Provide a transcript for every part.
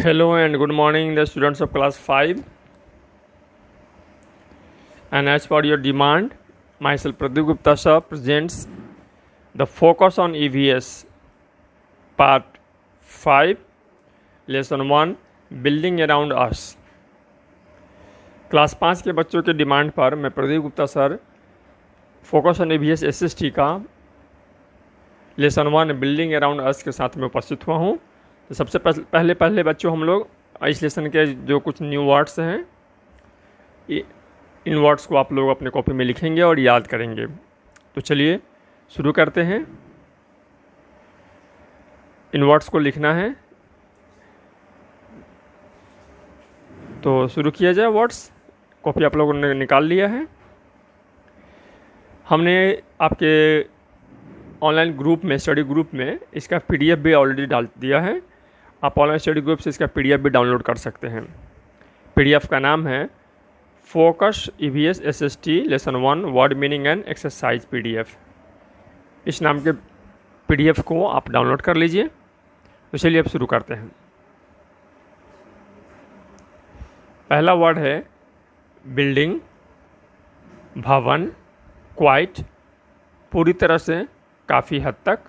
Hello and good morning, the students of class 5. And as per your demand, myself Pradeep Gupta sir presents the focus on EVS part 5, lesson 1, building around us. Class 5 के बच्चों के demand पर मैं Pradeep Gupta sir focus on EVS SST का lesson 1 building around अस के साथ में उपस्थित हुआ हूँ। तो सबसे पहले बच्चों हम लोग इस लेसन के जो कुछ न्यू वर्ड्स हैं इन वर्ड्स को आप लोग अपने कॉपी में लिखेंगे और याद करेंगे। तो चलिए शुरू करते हैं। इन वर्ड्स को लिखना है, तो शुरू किया जाए। वर्ड्स कॉपी आप लोगों ने निकाल लिया है। हमने आपके ऑनलाइन ग्रुप में, स्टडी ग्रुप में इसका PDF भी ऑलरेडी डाल दिया है। आप ऑनलाइन स्टडी ग्रुप से इसका PDF भी डाउनलोड कर सकते हैं। PDF का नाम है focus EVS SST lesson 1 word meaning and exercise PDF। इस नाम के PDF को आप डाउनलोड कर लीजिए। तो चलिए अब शुरू करते हैं। पहला वर्ड है बिल्डिंग, भवन, क्वाइट, पूरी तरह से, काफ़ी हद तक,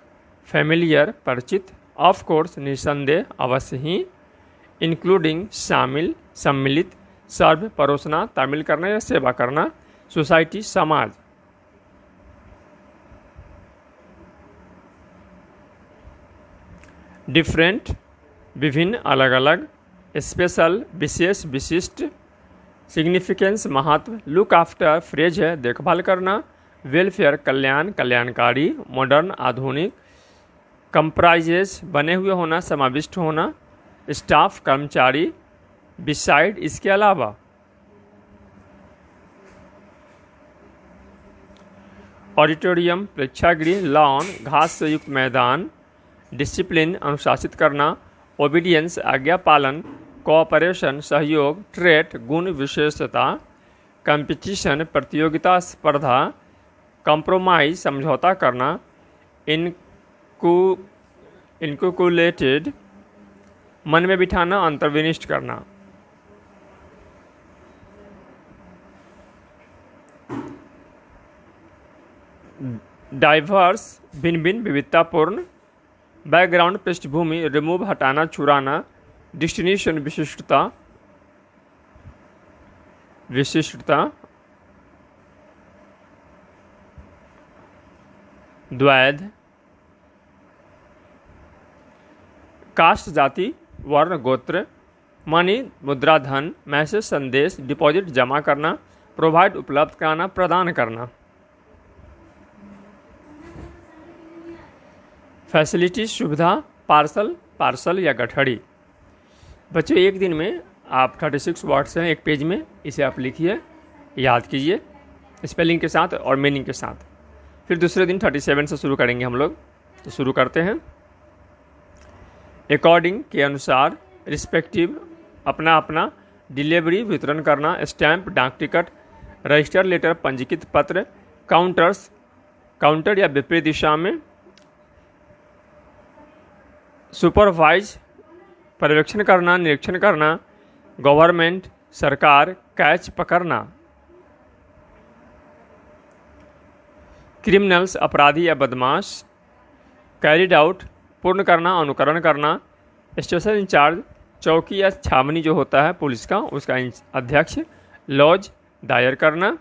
फैमिलियर, परिचित, ऑफ कोर्स, निसंदेह, अवश्य ही, इंक्लूडिंग, शामिल, सम्मिलित, सर्व, परोसना, तामील करना या सेवा करना, सोसाइटी, समाज। डिफरेंट, विभिन्न, अलग अलग, स्पेशल, विशेष, विशिष्ट, सिग्निफिकेंस, महत्व, लुक आफ्टर, फ्रेज है देखभाल करना, वेलफेयर, कल्याण, कल्याणकारी, मॉडर्न, आधुनिक, कंप्राइजेस, बने हुए होना, समाविष्ट होना, स्टाफ, कर्मचारी, बिसाइड, इसके अलावा। ऑडिटोरियम, प्रेक्षागृह, लॉन, घास से युक्त मैदान, डिसिप्लिन, अनुशासित करना, ओबीडियंस, आज्ञा पालन, कोऑपरेशन, सहयोग, ट्रेट, गुण, विशेषता, कंपटीशन, प्रतियोगिता, स्पर्धा, कंप्रोमाइज, समझौता करना, इनकुलेटेड, मन में बिठाना, अंतर्विनिष्ट करना। डाइवर्स, भिन्न भिन्न, विविधतापूर्ण, बैकग्राउंड, पृष्ठभूमि, रिमूव, हटाना, छुड़ाना, डेस्टिनेशन, विशिष्टता, द्वैध, कास्ट, जाति, वर्ण, गोत्र, मनी, मुद्रा, धन, मैसेज, संदेश, डिपॉजिट, जमा करना, प्रोवाइड, उपलब्ध कराना, प्रदान करना। फैसिलिटी, सुविधा, पार्सल या गठड़ी। बच्चों एक दिन में आप 36 वर्ड्स हैं एक पेज में, इसे आप लिखिए, याद कीजिए स्पेलिंग के साथ और मीनिंग के साथ। फिर दूसरे दिन 37 से शुरू करेंगे हम लोग। तो शुरू करते हैं। अकॉर्डिंग, के अनुसार, रिस्पेक्टिव, अपना अपना, डिलीवरी, वितरण करना, स्टैंप, डाक टिकट, रजिस्टर लेटर, पंजीकृत पत्र, काउंटर्स, काउंटर या विपरीत दिशा में, सुपरवाइज, पर्यवेक्षण करना, निरीक्षण करना, गवर्नमेंट, सरकार, कैच, पकड़ना, क्रिमिनल्स, अपराधी या बदमाश, कैरिड आउट, पूर्ण करना, अनुकरण करना, स्टेशन इंचार्ज, चौकी या छावनी जो होता है पुलिस का, उसका अध्यक्ष, लॉज, दायर करना,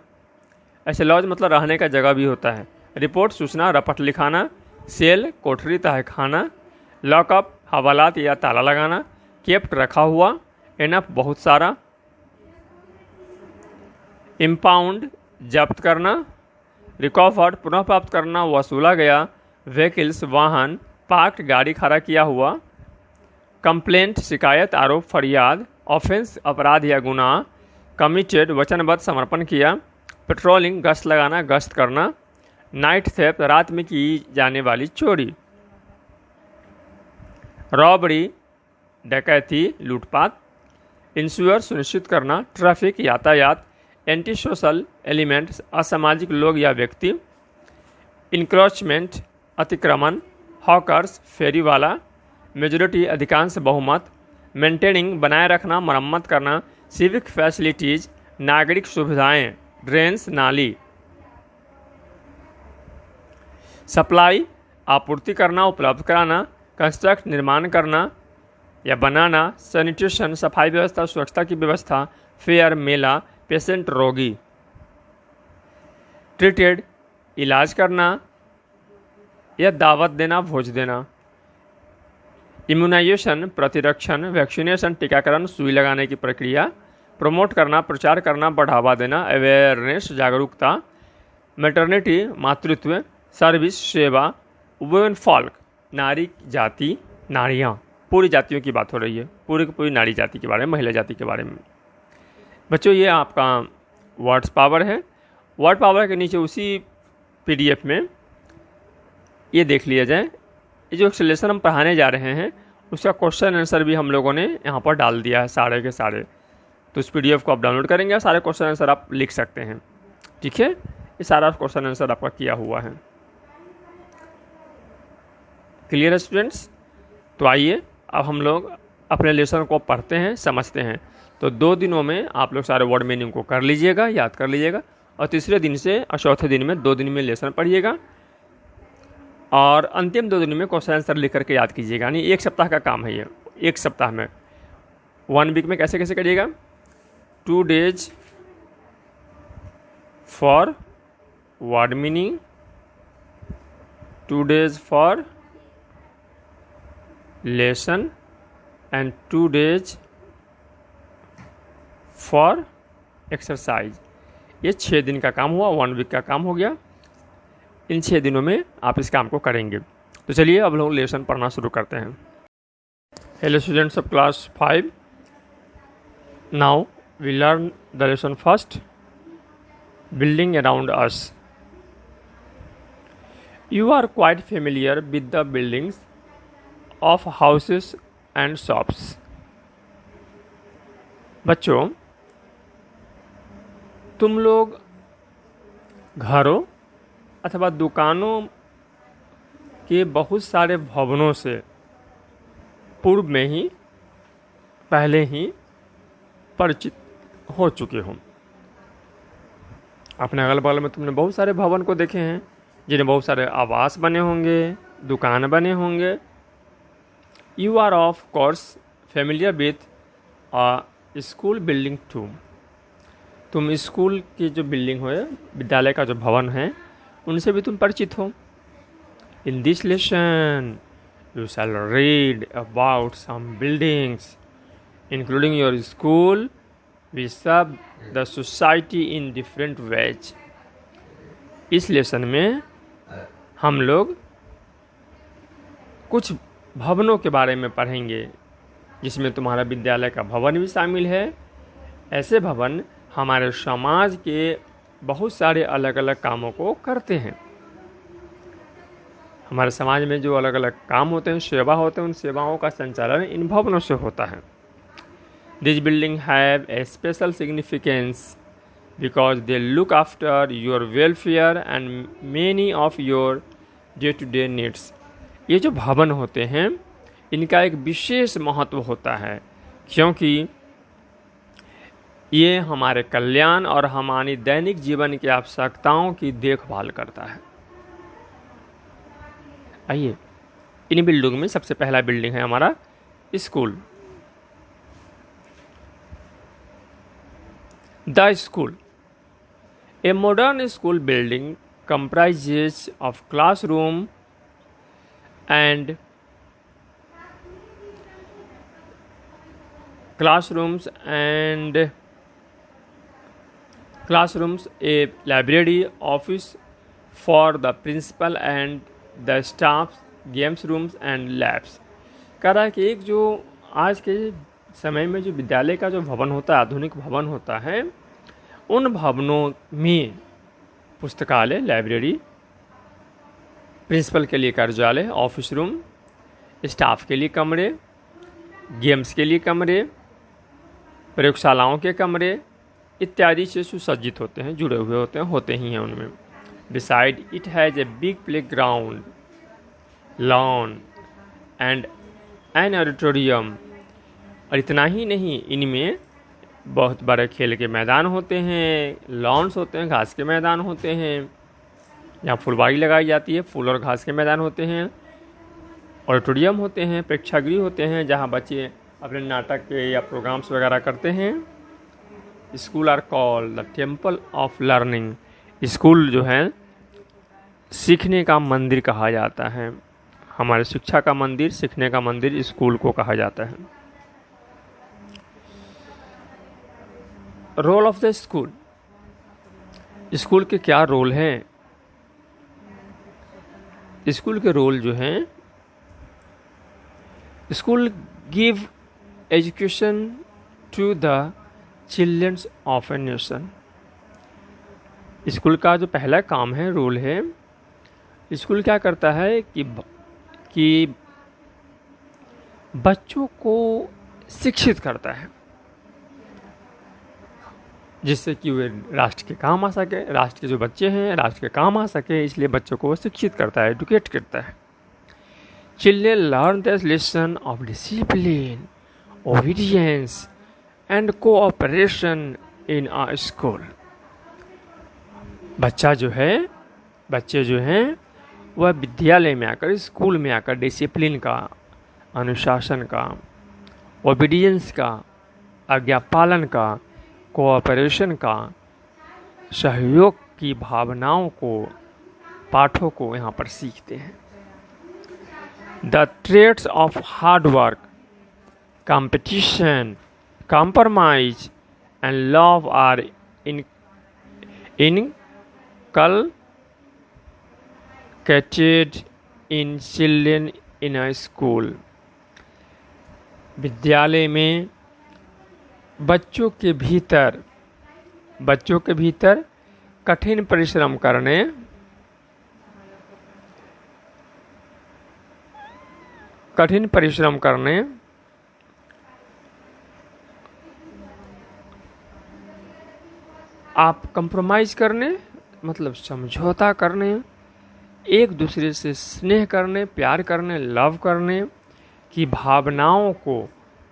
ऐसे लॉज मतलब रहने का जगह भी होता है, रिपोर्ट, सूचना, रपट लिखाना, सेल, कोठरी, तहखाना, लॉकअप, हवालात या ताला लगाना, केप्ट, रखा हुआ, एनफ, बहुत सारा, इम्पाउंड, जब्त करना, रिकॉवर्ड, पुनः प्राप्त करना, वसूला गया, व्हीकल्स, वाहन, पार्क, गाड़ी खड़ा किया हुआ, कंप्लेंट, शिकायत, आरोप, फरियाद, ऑफेंस, अपराध या गुनाह, कमिटेड, वचनबद्ध, समर्पण किया, पेट्रोलिंग, गश्त लगाना, गश्त करना, नाइट थेफ्ट, रात में की जाने वाली चोरी, रॉबरी, डकैती, लूटपाट, इंश्योर, सुनिश्चित करना, ट्रैफिक, यातायात, एंटी सोशल एलिमेंट्स, असामाजिक लोग या व्यक्ति, इंक्रोचमेंट, अतिक्रमण, हॉकर्स, फेरी वाला, मेजोरिटी, अधिकांश बहुमत, मेंटेनिंग बनाए रखना, मरम्मत करना, सिविक फैसिलिटीज नागरिक सुविधाएं, ड्रेन्स नाली, सप्लाई आपूर्ति करना, उपलब्ध कराना, कंस्ट्रक्ट निर्माण करना या बनाना, सैनिटेशन सफाई व्यवस्था, स्वच्छता की व्यवस्था, फेयर मेला, पेशेंट रोगी, ट्रीटेड इलाज करना या दावत देना, भोज देना, इम्यूनाइजेशन प्रतिरक्षण, वैक्सीनेशन टीकाकरण, सुई लगाने की प्रक्रिया, प्रमोट करना, प्रचार करना, बढ़ावा देना, अवेयरनेस जागरूकता, मैटरनिटी मातृत्व, सर्विस सेवा, वुमेन फॉल्क नारी जाति, नारियाँ, पूरी जातियों की बात हो रही है, पूरी की पूरी नारी जाति के बारे में, महिला जाति के बारे में। बच्चों ये आपका वर्ड्स पावर है। वर्ड पावर के नीचे उसी पीडीएफ में ये देख लिया जाए, ये जो एक्सेलेशन हम पढ़ाने जा रहे हैं उसका क्वेश्चन आंसर भी हम लोगों ने यहाँ पर डाल दिया है सारे के सारे। तो उस पीडीएफ को आप डाउनलोड करेंगे और सारे क्वेश्चन आंसर आप लिख सकते हैं। ठीक है, ये सारा क्वेश्चन आंसर आपका किया हुआ है। क्लियर है स्टूडेंट्स? तो आइए अब हम लोग अपने लेसन को पढ़ते हैं, समझते हैं। तो 2 दिनों में आप लोग सारे वर्ड मीनिंग को कर लीजिएगा, याद कर लीजिएगा, और तीसरे दिन से और चौथे दिन में 2 दिन में लेसन पढ़िएगा और अंतिम 2 दिन में क्वेश्चन आंसर लिख करके याद कीजिएगा। यानी 1 सप्ताह का काम है ये। 1 सप्ताह में 1 वीक में कैसे कैसे करिएगा? 2 days for word meaning, 2 days for lesson and 2 days for exercise. ये 6 दिन का काम हुआ, 1 वीक का काम हो गया। इन 6 दिनों में आप इस काम को करेंगे। तो चलिए अब लोग लेसन पढ़ना शुरू करते हैं। Hello students of class 5, now we learn the lesson first, building around us. You are quite familiar with the buildings of houses and shops. बच्चों, तुम लोग घरों अथवा दुकानों के बहुत सारे भवनों से पूर्व में ही पहले ही परिचित हो चुके हो। अपने अगल बगल में तुमने बहुत सारे भवन को देखे हैं जिन्हें बहुत सारे आवास बने होंगे, दुकान बने होंगे। You are of course familiar with a school building too. तुम स्कूल की जो बिल्डिंग है, विद्यालय का जो भवन है, उनसे भी तुम परिचित हो। In this lesson you shall read about some buildings including your school we serve the society in different ways. इस लेसन में हम लोग कुछ भवनों के बारे में पढ़ेंगे, जिसमें तुम्हारा विद्यालय का भवन भी शामिल है। ऐसे भवन हमारे समाज के बहुत सारे अलग अलग कामों को करते हैं। हमारे समाज में जो अलग अलग काम होते हैं, सेवा होते हैं, उन सेवाओं का संचालन इन भवनों से होता है। This building have a special significance because they look after your welfare and many of your day to day needs. ये जो भवन होते हैं, इनका एक विशेष महत्व होता है, क्योंकि ये हमारे कल्याण और हमारी दैनिक जीवन की आवश्यकताओं की देखभाल करता है। आइए, इन बिल्डिंग में सबसे पहला बिल्डिंग है हमारा school. The school, a modern school building comprises of classrooms a library, office for the principal and the staff, games rooms and labs। कह रहा है कि एक जो आज के समय में जो विद्यालय का जो भवन होता है, आधुनिक भवन होता है, उन भवनों में पुस्तकालय, लाइब्रेरी, प्रिंसिपल के लिए कार्यालय, ऑफिस रूम, स्टाफ के लिए कमरे, गेम्स के लिए कमरे, प्रयोगशालाओं के कमरे इत्यादि से सुसज्जित होते हैं, जुड़े हुए होते ही हैं उनमें। Beside it has a big play ground, lawn and an auditorium और इतना ही नहीं, इनमें बहुत बड़े खेल के मैदान होते हैं, लॉन्स होते हैं, घास के मैदान होते हैं, यहाँ फुलवारी लगाई जाती है, फूल और घास के मैदान होते हैं, ऑडिटोरियम होते हैं, प्रेक्षागृह होते हैं जहाँ बच्चे अपने नाटक के या प्रोग्राम्स वगैरह करते हैं। School are called the temple of learning. School जो है सीखने का मंदिर कहा जाता है। हमारे शिक्षा का मंदिर, सीखने का मंदिर स्कूल को कहा जाता है। Role of the school. School के क्या रोल हैं? स्कूल के रोल जो हैं, school give education to the childrens of a nation. School का जो पहला काम है, रोल है, स्कूल क्या करता है कि बच्चों को शिक्षित करता है, जिससे कि वे राष्ट्र के काम आ सके। राष्ट्र के जो बच्चे हैं राष्ट्र के काम आ सके, इसलिए बच्चों को वो शिक्षित करता है, एडुकेट करता है। Children learn the lesson of discipline, obedience and cooperation in a school. बच्चे जो हैं वह विद्यालय में आकर, स्कूल में आकर डिसिप्लिन का, अनुशासन का, ओबीडियंस का, आज्ञा पालन का, कोऑपरेशन का, सहयोग की भावनाओं को, पाठों को यहाँ पर सीखते हैं। The traits of hard work, competition, compromise and love are inculcated in children in a school। विद्यालय में बच्चों के भीतर कठिन परिश्रम करने, आप कंप्रोमाइज़ करने मतलब समझौता करने, एक दूसरे से स्नेह करने, प्यार करने, लव करने की भावनाओं को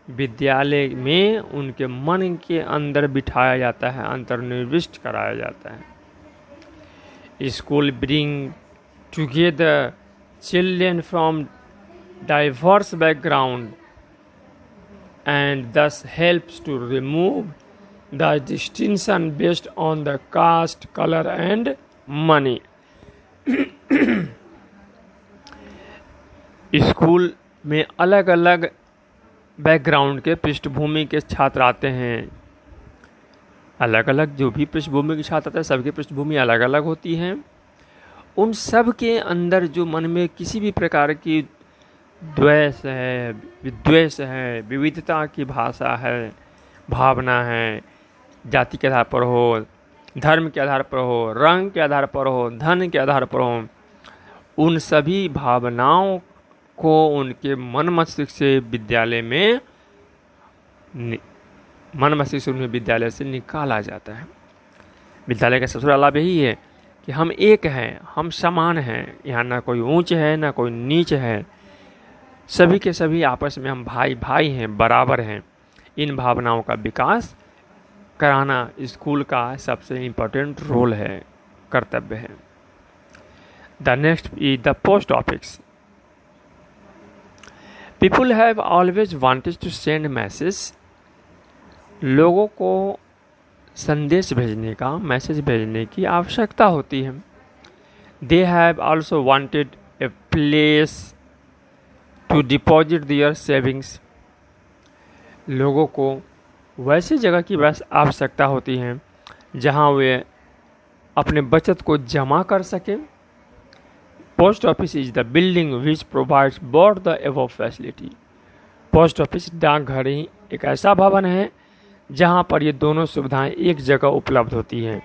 विद्यालय में उनके मन के अंदर बिठाया जाता है, अंतर्निविष्ट कराया जाता है। School bring together children from diverse background and this helps to remove the distinction based on the caste, color and money। School में अलग अलग बैकग्राउंड के, पृष्ठभूमि के छात्र आते हैं। अलग अलग जो भी पृष्ठभूमि के छात्र आते हैं, सबकी पृष्ठभूमि अलग अलग होती है। उन सब के अंदर जो मन में किसी भी प्रकार की द्वेष है, विद्वेष है, विविधता की भाषा है, भावना है, जाति के आधार पर हो, धर्म के आधार पर हो, रंग के आधार पर हो, धन के आधार पर हो, उन सभी भावनाओं को उनके मन मस्तिष्क से विद्यालय से निकाला जाता है। विद्यालय का सबसे बड़ा लाभ यही है कि हम एक हैं, हम समान हैं, यहाँ ना कोई ऊंच है ना कोई नीच है, सभी के सभी आपस में हम भाई भाई हैं, बराबर हैं। इन भावनाओं का विकास कराना स्कूल का सबसे इम्पोर्टेंट रोल है, कर्तव्य है। The next is the post office. People have always wanted to send message. लोगों को संदेश भेजने का, मैसेज भेजने की आवश्यकता होती है। They have also wanted a place to deposit their savings. लोगों को वैसी जगह की बस आवश्यकता होती है जहां वे अपने बचत को जमा कर सकें। Post office is the building which provides both the above facility. Post office, डाकघर ही एक ऐसा भवन है जहां पर ये दोनों सुविधाएं एक जगह उपलब्ध होती हैं।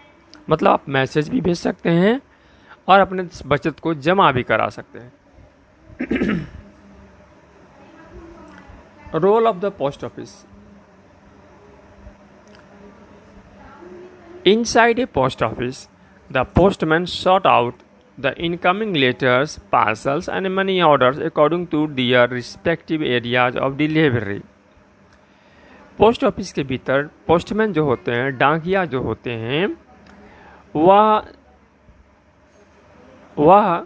मतलब आप मैसेज भी भेज सकते हैं और अपने बचत को जमा भी करा सकते हैं। Role of the post office. Inside a post office, the postman sort out the incoming letters, parcels and money orders according to their respective areas of delivery। Post office के भीतर पोस्टमैन जो होते हैं, डाकिया जो होते हैं, वह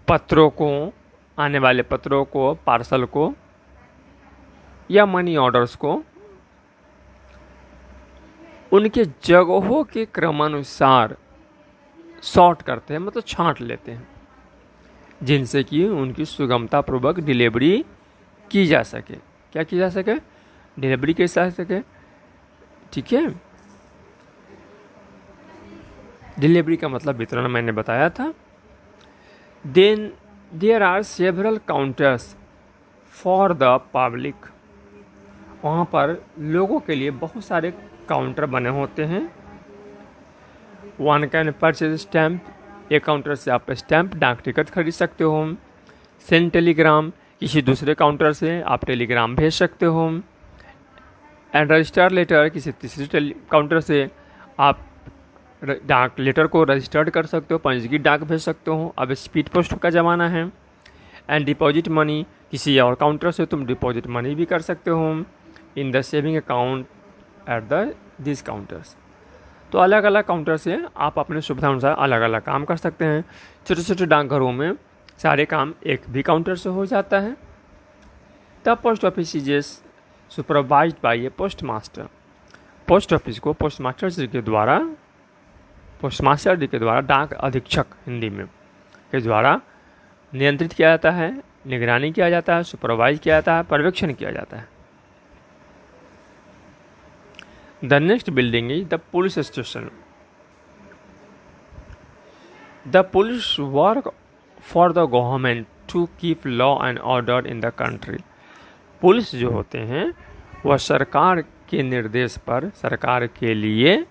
पत्रों को, आने वाले पत्रों को, पार्सल को या मनी ऑर्डर्स को उनके जगहों के क्रमानुसार सॉर्ट करते हैं, मतलब छांट लेते हैं, जिनसे कि उनकी सुगमतापूर्वक डिलीवरी की जा सके। क्या की जा सके? डिलीवरी की जा सके। ठीक है, डिलीवरी का मतलब वितरण मैंने बताया था। Then there are several counters for the public. वहाँ पर लोगों के लिए बहुत सारे काउंटर बने होते हैं। One can purchase stamp. एक काउंटर से आप स्टैम्प, डाक टिकट खरीद सकते हो। सेंड टेलीग्राम, किसी दूसरे काउंटर से आप टेलीग्राम भेज सकते हो। एंड रजिस्टर लेटर, किसी तीसरे काउंटर से आप डाक लेटर को रजिस्टर्ड कर सकते हो, पंजीकृत डाक भेज सकते हो। अब स्पीड पोस्ट का ज़माना है। एंड डिपॉजिट मनी, किसी और काउंटर से तुम डिपॉजिट मनी भी कर सकते हो in the saving account at this counters. तो अलग अलग काउंटर से आप अपने सुविधा अनुसार अलग अलग काम कर सकते हैं। छोटे छोटे डाकघरों में सारे काम एक भी काउंटर से हो जाता है। The post office is supervised by a postmaster. Post office को पोस्ट मास्टर जी के द्वारा डाक अधीक्षक हिंदी में के द्वारा नियंत्रित किया जाता है, निगरानी किया जाता है, सुपरवाइज किया जाता है, पर्यवेक्षण किया जाता है। The next building is the police station. The police work for the government to keep law and order in the country. Police जो होते हैं वह सरकार के निर्देश पर सरकार के लिए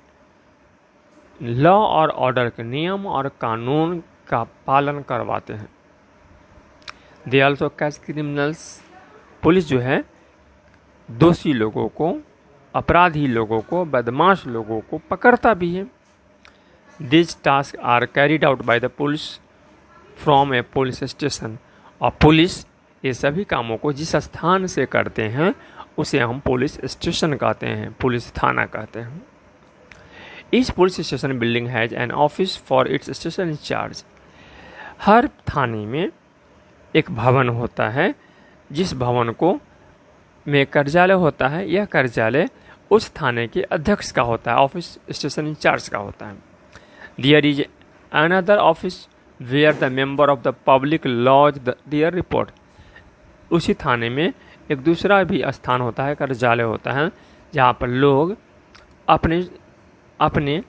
लॉ और ऑर्डर के नियम और कानून का पालन करवाते हैं। They also catch criminals. Police जो है दोषी लोगों को, अपराधी लोगों को, बदमाश लोगों को पकड़ता भी है। This task are carried out by the police from a police station. और पुलिस ये सभी कामों को जिस स्थान से करते हैं उसे हम पुलिस स्टेशन कहते हैं, पुलिस थाना कहते हैं। इस police station building has an office for its station in-charge. हर थाने में एक भवन होता है, जिस भवन को में कार्यालय होता है। यह कार्यालय उस थाने के अध्यक्ष का होता है, ऑफिस स्टेशन इंचार्ज का होता है। There is another office where the member of the public lodge their report. उसी थाने में एक दूसरा भी स्थान होता है, कार्यालय होता है, जहाँ पर लोग अपने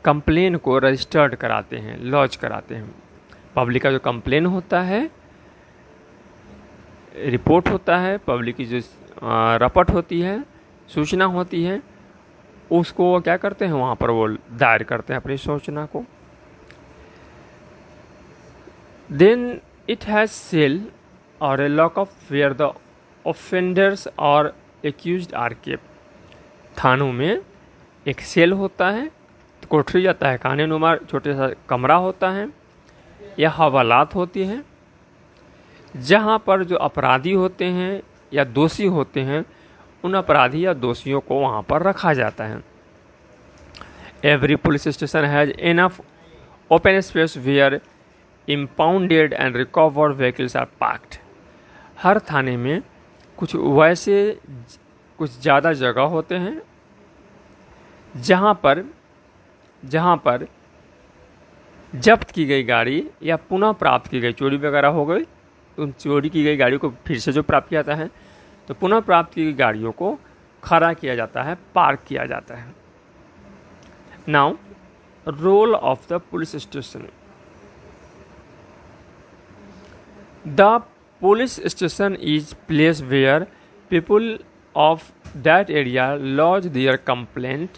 कंप्लेन को रजिस्टर्ड कराते हैं, लॉज कराते हैं। पब्लिक का जो कंप्लेन होता है, रिपोर्ट होता है, पब्लिक की जो रपट होती है, सूचना होती है, उसको वो क्या करते हैं, वहाँ पर वो दायर करते हैं अपनी सूचना को। देन इट हैज सेल और a lock up where the offenders और एक्यूज्ड आर केप्ट। थानों में एक सेल होता है, कोठरी जाता है, खानेनुमा छोटे सा कमरा होता है या हवालात होती है, जहाँ पर जो अपराधी होते हैं या दोषी होते हैं उन अपराधी या दोषियों को वहाँ पर रखा जाता है। Every police station has enough open space where impounded and recovered vehicles are parked. हर थाने में कुछ ज़्यादा जगह होते हैं जहाँ पर जब्त की गई गाड़ी या पुनः प्राप्त की गई, चोरी वगैरह हो गई, उन चोरी की गई गाड़ियों को फिर से जो प्राप्त किया जाता है, तो पुनः प्राप्त की गई गाड़ियों को खड़ा किया जाता है, पार्क किया जाता है। Now role of the police station. The police station is place where people of that area lodge their complaint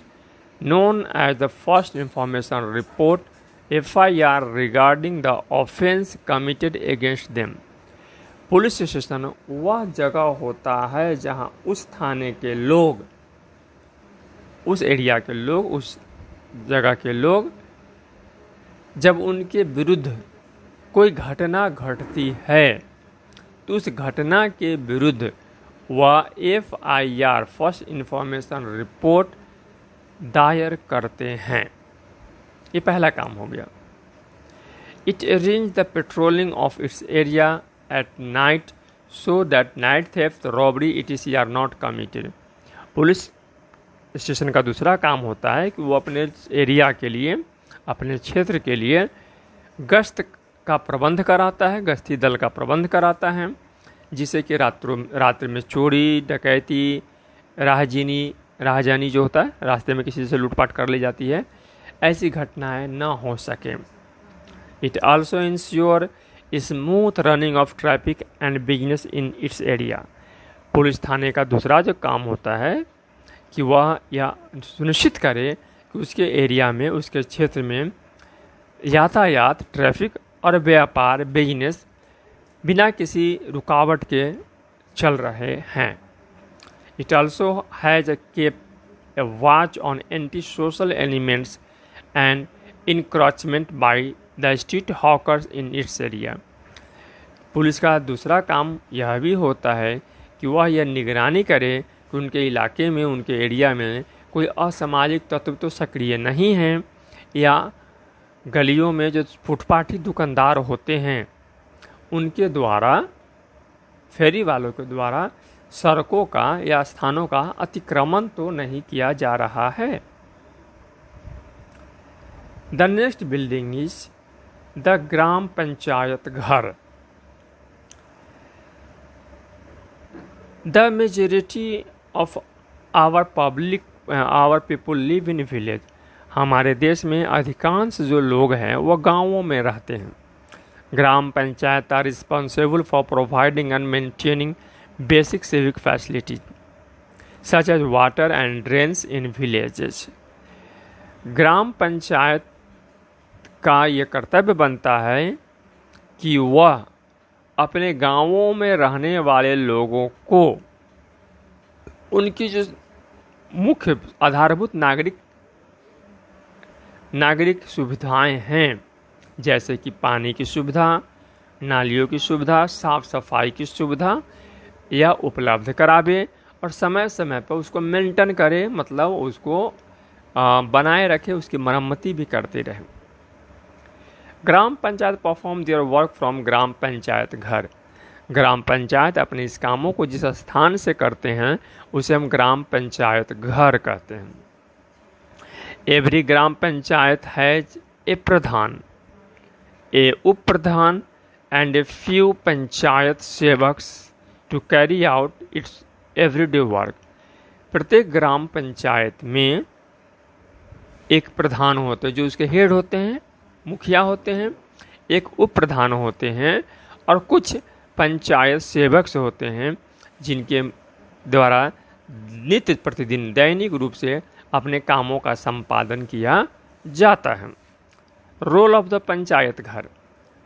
known as the first information report FIR regarding the offense committed against them। Police station वह जगह होता है जहां उस थाने के लोग, उस area के लोग, उस जगह के लोग जब उनके विरुद्ध कोई घटना घटती है तो उस घटना के विरुद्ध वह FIR फर्स्ट इंफॉर्मेशन रिपोर्ट दायर करते हैं। ये पहला काम हो गया। It arrange the patrolling of its area at night so that night theft, robbery, ETC are not committed. Police station का दूसरा काम होता है कि वो अपने एरिया के लिए, अपने क्षेत्र के लिए गश्त का प्रबंध कराता है, गश्ती दल का प्रबंध कराता है, जिससे कि रात्रि में चोरी, डकैती, राहजानी जो होता है, रास्ते में किसी से लूटपाट कर ली जाती है, ऐसी घटनाएं न हो सके। It also ensure smooth running of traffic and business in its area. Police थाने का दूसरा जो काम होता है कि वह यह सुनिश्चित करे कि उसके एरिया में, उसके क्षेत्र में यातायात, ट्रैफिक और व्यापार, बिजनेस बिना किसी रुकावट के चल रहे हैं। It also has kept a watch on anti social elements and encroachment by the street hawkers in its area. Police का दूसरा काम यह भी होता है कि वह यह निगरानी करे कि उनके इलाके में, उनके एरिया में कोई असामाजिक तत्व तो सक्रिय नहीं हैं, या गलियों में जो फुटपाथी दुकानदार होते हैं उनके द्वारा, फेरी वालों के द्वारा सड़कों का या स्थानों का अतिक्रमण तो नहीं किया जा रहा है। The next building is the gram panchayat ghar. The majority of our people live in village. हमारे देश में अधिकांश जो लोग हैं वो गांवों में रहते हैं। Gram panchayat are responsible for providing and maintaining basic civic facilities such as water and drains in villages. ग्राम पंचायत का ये कर्तव्य बनता है कि वह अपने गांवों में रहने वाले लोगों को उनकी जो मुख्य आधारभूत नागरिक सुविधाएं हैं, जैसे कि पानी की सुविधा, नालियों की सुविधा, साफ सफाई की सुविधा, यह उपलब्ध करावे और समय समय पर उसको मेंटेन करे, मतलब उसको बनाए रखे, उसकी मरम्मती भी करते रहे। Gram panchayat perform their work from gram panchayat ghar. ग्राम पंचायत अपने इस कामों को जिस स्थान से करते हैं उसे हम ग्राम पंचायत घर कहते हैं। Every gram panchayat has a pradhan, a up pradhan and a few panchayat sevaks to carry out its everyday work. प्रत्येक ग्राम पंचायत में एक प्रधान होते हैं जो उसके हेड होते हैं, मुखिया होते हैं, एक उप प्रधान होते हैं और कुछ पंचायत सेवक होते हैं जिनके द्वारा नित्य प्रतिदिन दैनिक रूप से अपने कामों का संपादन किया जाता है। रोल ऑफ द पंचायत घर।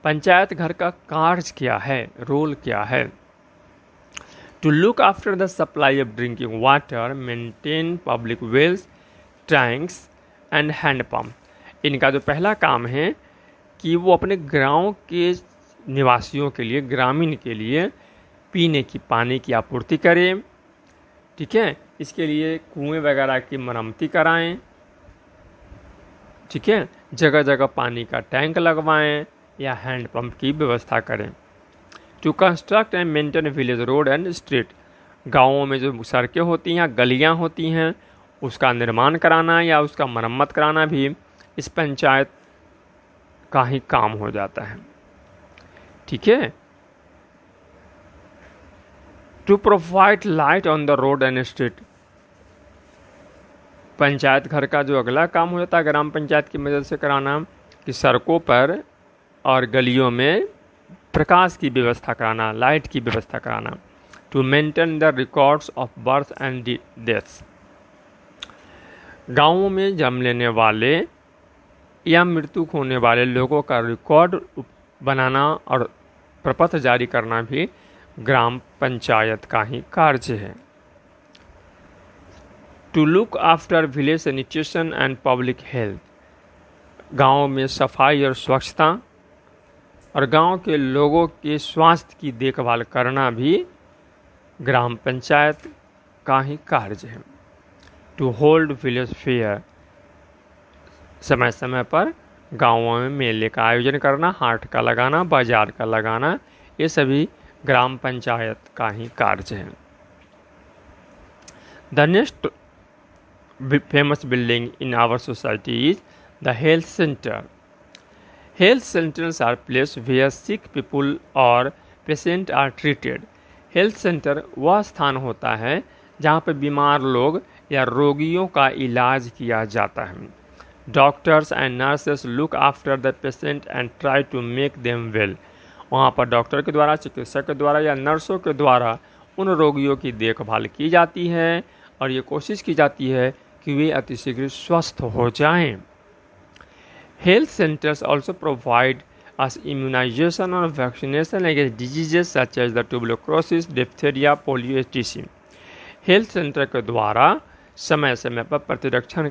पंचायत घर का कार्य क्या है, रोल क्या है? To look after the supply of drinking water, maintain public wells, tanks and hand pump. इनका जो पहला काम है कि वो अपने गांव के निवासियों के लिए, ग्रामीण के लिए पीने की पानी की आपूर्ति करें, ठीक है। इसके लिए कुएं वगैरह की मरम्मती कराएं, ठीक है। जगह जगह पानी का टैंक लगवाएं या हैंडपम्प की व्यवस्था करें। To construct and maintain village road and street. गाँवों में जो सड़कें होती हैं, गलियां होती हैं, उसका निर्माण कराना या उसका मरम्मत कराना भी इस पंचायत का ही काम हो जाता है, ठीक है। To provide light on the road and street. Panchayat घर का जो अगला काम हो जाता है ग्राम पंचायत की मदद से कराना कि सड़कों पर और गलियों में प्रकाश की व्यवस्था कराना, लाइट की व्यवस्था कराना। To maintain the records of birth and deaths. गाँवों में जन्म लेने वाले या मृत्यु होने वाले लोगों का रिकॉर्ड बनाना और प्रपत्र जारी करना भी ग्राम पंचायत का ही कार्य है। To look after village sanitation and public health. गाँव में सफाई और स्वच्छता और गांव के लोगों के स्वास्थ्य की देखभाल करना भी ग्राम पंचायत का ही कार्य है। टू होल्ड विलेज फेयर, समय समय पर गाँवों में मेले का आयोजन करना, हाट का लगाना, बाजार का लगाना, ये सभी ग्राम पंचायत का ही कार्य है। The next famous building in our society is the health center. Health centers are places where sick people or patient are treated. Health center वह स्थान होता है जहाँ पर बीमार लोग या रोगियों का इलाज किया जाता है। Doctors and nurses look after the patient and try to make them well. वहाँ पर डॉक्टर के द्वारा, चिकित्सक के द्वारा या नर्सों के द्वारा उन रोगियों की देखभाल की जाती है और ये कोशिश की जाती है कि वे अतिशीघ्र स्वस्थ हो जाएं। Health centres also provide us immunisation और vaccination against diseases such as the tuberculosis, diphtheria, polio etc. Health centre के द्वारा समय समय पर प्रतिरक्षण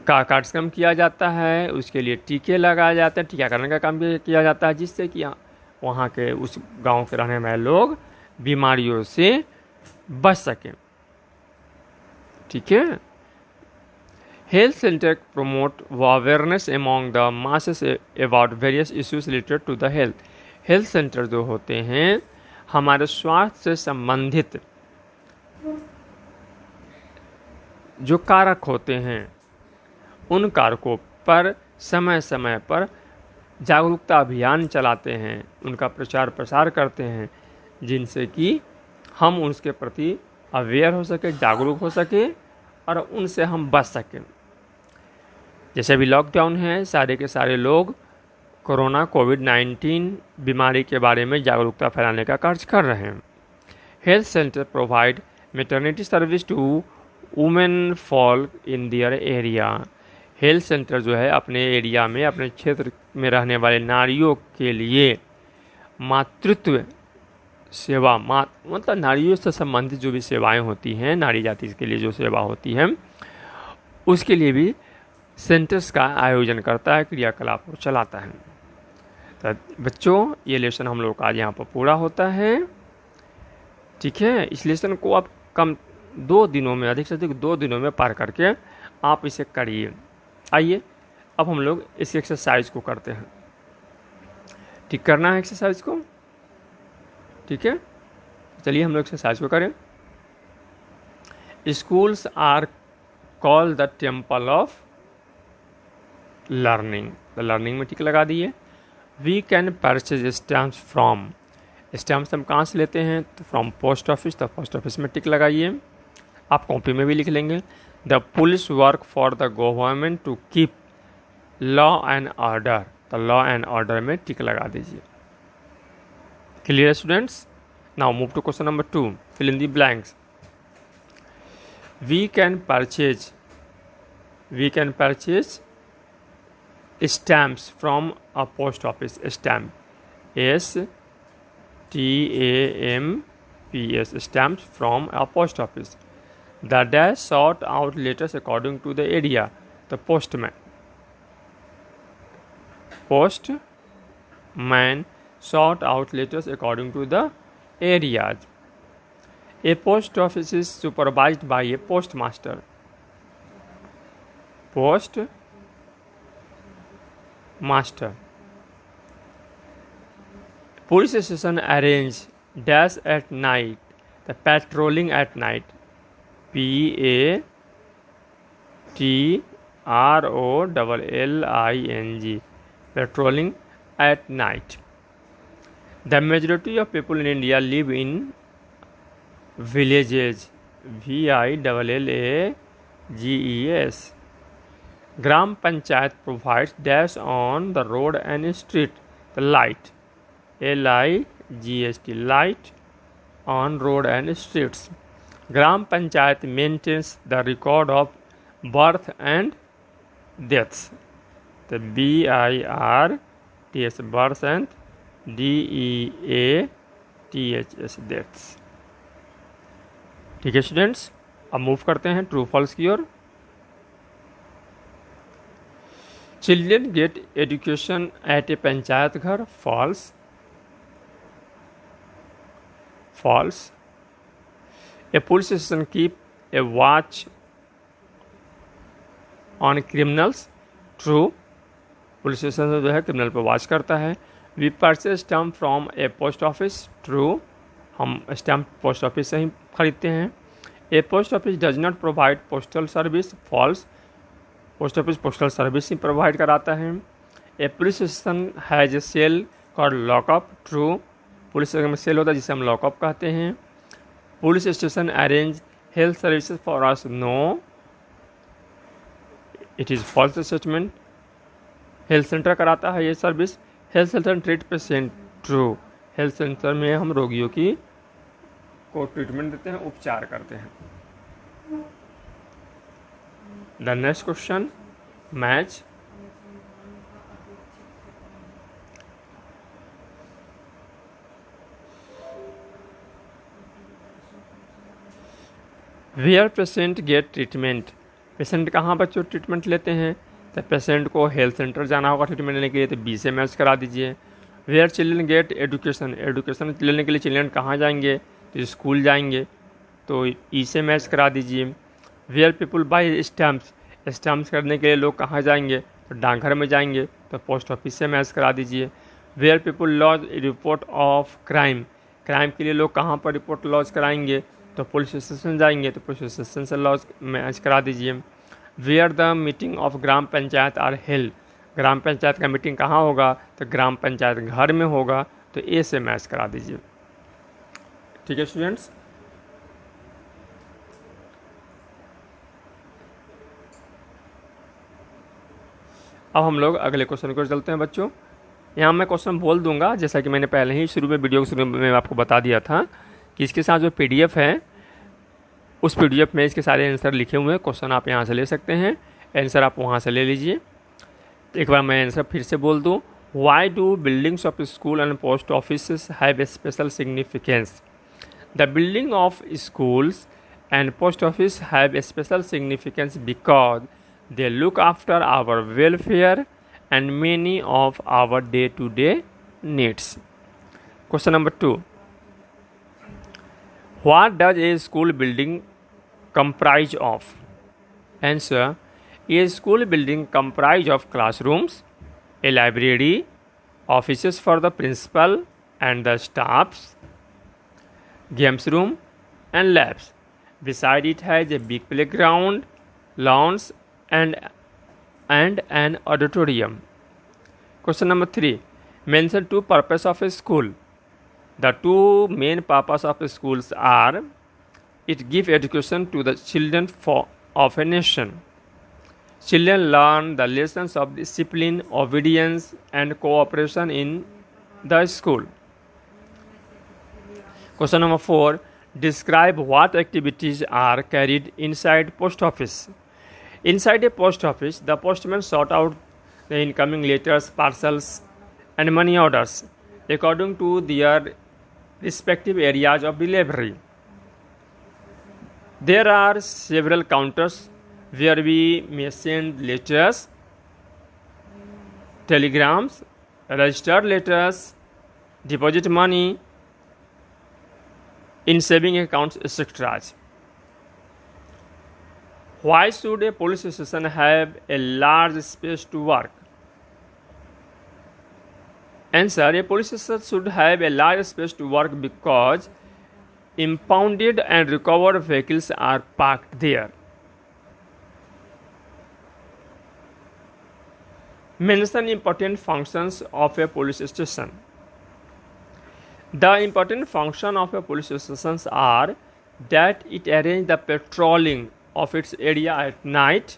का कार्यक्रम किया जाता है, उसके लिए टीके लगाए जाते हैं, टीकाकरण का काम किया जाता है, जिससे कि वहाँ के उस गांव के रहने वाले लोग बीमारियों से बच सकें। ठीक है। Health centre promote awareness among the masses about various issues related to the health. Health centre जो होते हैं हमारे स्वास्थ्य से संबंधित जो कारक होते हैं उन कारकों पर समय समय पर जागरूकता अभियान चलाते हैं, उनका प्रचार प्रसार करते हैं, जिनसे कि हम उसके प्रति अवेयर हो सके, जागरूक हो सके और उनसे हम बच सकें। जैसे अभी लॉकडाउन है, सारे के सारे लोग कोरोना कोविड-19 बीमारी के बारे में जागरूकता फैलाने का कार्य कर रहे हैं। Health centre provide maternity service to women fall in their area. Health centre जो है अपने एरिया में, अपने क्षेत्र में रहने वाले नारियों के लिए मातृत्व सेवा, मतलब नारियों से संबंधित जो भी सेवाएं होती हैं, नारी जाति के लिए जो सेवा होती है, उसके लिए भी सेंटर्स का आयोजन करता है, क्रियाकलाप को चलाता है। तो बच्चों, ये लेसन हम लोग का आज यहाँ पर पूरा होता है। ठीक है। इस लेसन को आप कम 2 दिनों में, अधिक से अधिक 2 दिनों में पार करके आप इसे करिए। आइए अब हम लोग इस एक्सरसाइज को करते हैं। ठीक करना है एक्सरसाइज को। ठीक है, चलिए हम लोग एक्सरसाइज को करें। Schools are called the temple of learning. The learning में टिक लगा दिए। We can purchase stamps from. Stamps हम कहाँ से लेते हैं? तो फ्रॉम पोस्ट ऑफिस। तो पोस्ट ऑफिस में टिक लगाइए। आप कॉपी में भी लिख लेंगे। The police work for the government to keep law and order. तो लॉ एंड ऑर्डर में टिक लगा दीजिए। Clear students? Now move to question number 2. Fill in the blanks. We can purchase stamps from a post office. Stamp. S-T-A-M-P-S. Stamps from a post office. The dash sort out letters according to the area. The postman sort out letters according to the areas. A post office is supervised by a postmaster. Police station arrange dash at night. The patrolling at night. Patrolling. Patrolling at night. The majority of people in India live in villages. Villages. Gram Panchayat provides dash on the road and street. The light. L-I-G-H-T. Light on road and streets. Gram Panchayat maintains the record of birth and deaths. The B-I-R-T-S. Birth and DEATHS. Deaths. ठीक है students, अब move करते हैं true false की ओर। Children get education at ए पंचायत घर। False. false. A police station keep a watch on criminals, true. Police station जो है criminal पर वॉच करता है. We purchase stamp from a post office, true. हम स्टैम्प पोस्ट ऑफिस से ही खरीदते हैं. A post office does not provide postal service, false. Post office postal service ही प्रोवाइड कराता है. A police station has a cell called lockup, true. Police station में cell होता है जिसे हम लॉकअप कहते हैं. Police station arrange health services for us, no. It is false statement. Health centre कराता है ये service. Health centre treat patient, true. Health centre में हम रोगियों की को ट्रीटमेंट देते हैं, उपचार करते हैं. The next question, match. Where patient get treatment. Patient कहाँ बच्चों ट्रीटमेंट लेते हैं? तो पेशेंट को हेल्थ सेंटर जाना होगा ट्रीटमेंट लेने के लिए, तो बी से मैच करा दीजिए. Where children get education. Education लेने के लिए चिल्ड्रन कहाँ जाएंगे? तो स्कूल जाएंगे, तो ई से मैच करा दीजिए. Where people buy stamps. Stamps करने के लिए लोग कहाँ जाएंगे? तो डाकघर में जाएंगे, तो पोस्ट ऑफिस से मैच करा दीजिए. Where people lodge report of crime. Crime के लिए लोग कहाँ पर रिपोर्ट लॉज कराएंगे? तो पुलिस स्टेशन जाएंगे, तो पुलिस स्टेशन से लॉज मैच करा दीजिए. Where the meeting of gram panchayat are held. Gram panchayat का मीटिंग कहाँ होगा? तो ग्राम पंचायत घर में होगा, तो ए से मैच करा दीजिए. ठीक है स्टूडेंट्स. अब हम लोग अगले क्वेश्चन को चलते हैं बच्चों. यहाँ मैं क्वेश्चन बोल दूंगा, जैसा कि मैंने पहले ही शुरू में वीडियो के शुरू में आपको बता दिया था कि इसके साथ जो पीडीएफ है, उस पीडीएफ में इसके सारे आंसर लिखे हुए हैं. क्वेश्चन आप यहाँ से ले सकते हैं, आंसर आप वहाँ से ले लीजिए. एक बार मैं आंसर फिर से बोल दूँ. Why do buildings of school and post office have a special significance. The building of schools and post office have a special significance because they look after our welfare and many of our day-to-day needs. Question number 2. What does a school building comprise of? Answer. A school building comprise of classrooms, a library, offices for the principal and the staffs, games room and labs. Beside it has a big playground, lawns and an auditorium. Question number 3. Mention two purposes of a school. The two main purposes of schools are: it gives education to the children of a nation. Children learn the lessons of discipline, obedience, and cooperation in the school. Question number 4. Describe what activities are carried inside post office. Inside a post office, the postman sort out the incoming letters, parcels, and money orders according to their respective areas of delivery. There are several counters where we may send letters, telegrams, registered letters, deposit money in saving accounts, etc. Why should a police station have a large space to work? Answer. A police station should have a large space to work because impounded and recovered vehicles are parked there. Mention important functions of a police station. The important functions of a police station are that it arranges the patrolling of its area at night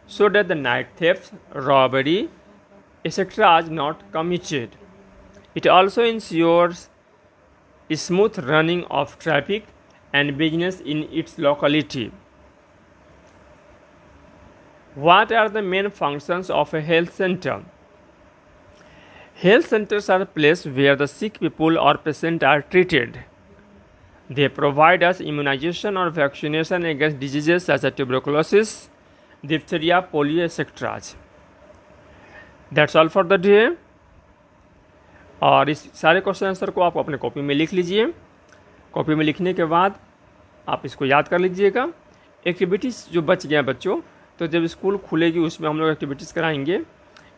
so that the night thefts, robbery, etc. are not committed. It also ensures smooth running of traffic and business in its locality. What are the main functions of a health center? Health centers are places where the sick people or patients are treated. They provide us immunization or vaccination against diseases such as tuberculosis, diphtheria, polio, etc. That's all for the day. और इस सारे question answer को आप अपने copy में लिख लीजिए. Copy में लिखने के बाद आप इसको याद कर लीजिएगा। एक्टिविटीज़ जो बच गया बच्चों, तो जब स्कूल खुलेगी उसमें हम लोग एक्टिविटीज़ कराएंगे।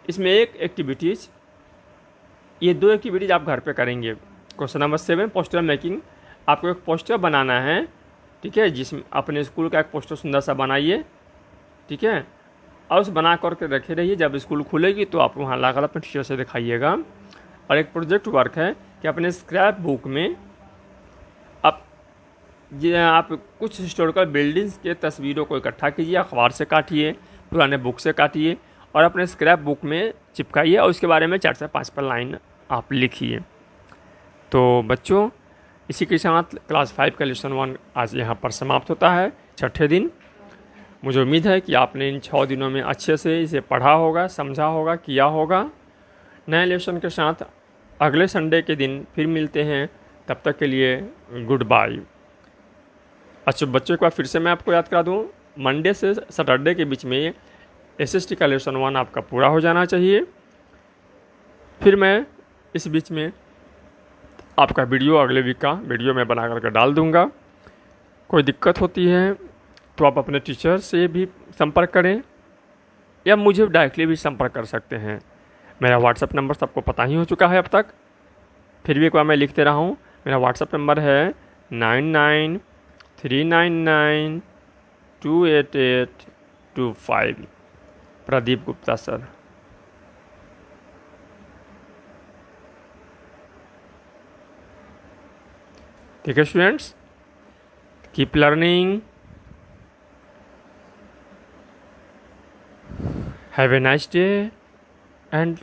इसमें एक एक्टिविटीज़, ये 2 एक्टिविटीज़ आप घर पे करेंगे। Question number 7 poster making. आपको एक पोस्टर बनाना है, ठीक है, जिसमें अपने स्कूल का एक पोस्टर सुंदर सा बनाइए, ठीक है, और उस बना करके रखे रहिए। जब स्कूल खुलेगी तो आप वहाँ लाकर अपने टीचर से दिखाइएगा। और एक प्रोजेक्ट वर्क है कि अपने स्क्रैप बुक में आप कुछ हिस्टोरिकल बिल्डिंग्स के तस्वीरों को इकट्ठा कीजिए, अखबार से काटिए, पुराने बुक से काटिए और अपने स्क्रैप बुक में चिपकाइए और उसके बारे में 4 से 5 पर लाइन आप लिखिए। तो बच्चों, इसी के साथ क्लास 5 का लेसन 1 आज यहाँ पर समाप्त होता है, 6ठे दिन। मुझे उम्मीद है कि आपने इन 6 दिनों में अच्छे से इसे पढ़ा होगा, समझा होगा, किया होगा। नए लेसन के साथ अगले संडे के दिन फिर मिलते हैं। तब तक के लिए गुड बाय। अच्छा बच्चों, एक बार फिर से मैं आपको याद करा दूँ, मंडे से सैटरडे के बीच में SST का लेसन 1 आपका पूरा हो जाना चाहिए। फिर मैं इस बीच में आपका वीडियो अगले वीक का वीडियो मैं बना करके डाल दूंगा। कोई दिक्कत होती है तो आप अपने टीचर से भी संपर्क करें या मुझे डायरेक्टली भी संपर्क कर सकते हैं। मेरा व्हाट्सएप नंबर सबको पता ही हो चुका है अब तक, फिर भी एक बार मैं लिखते रहा हूँ। मेरा व्हाट्सएप नंबर है 9939928825। प्रदीप गुप्ता सर। ठीक है students, keep learning, have a nice day and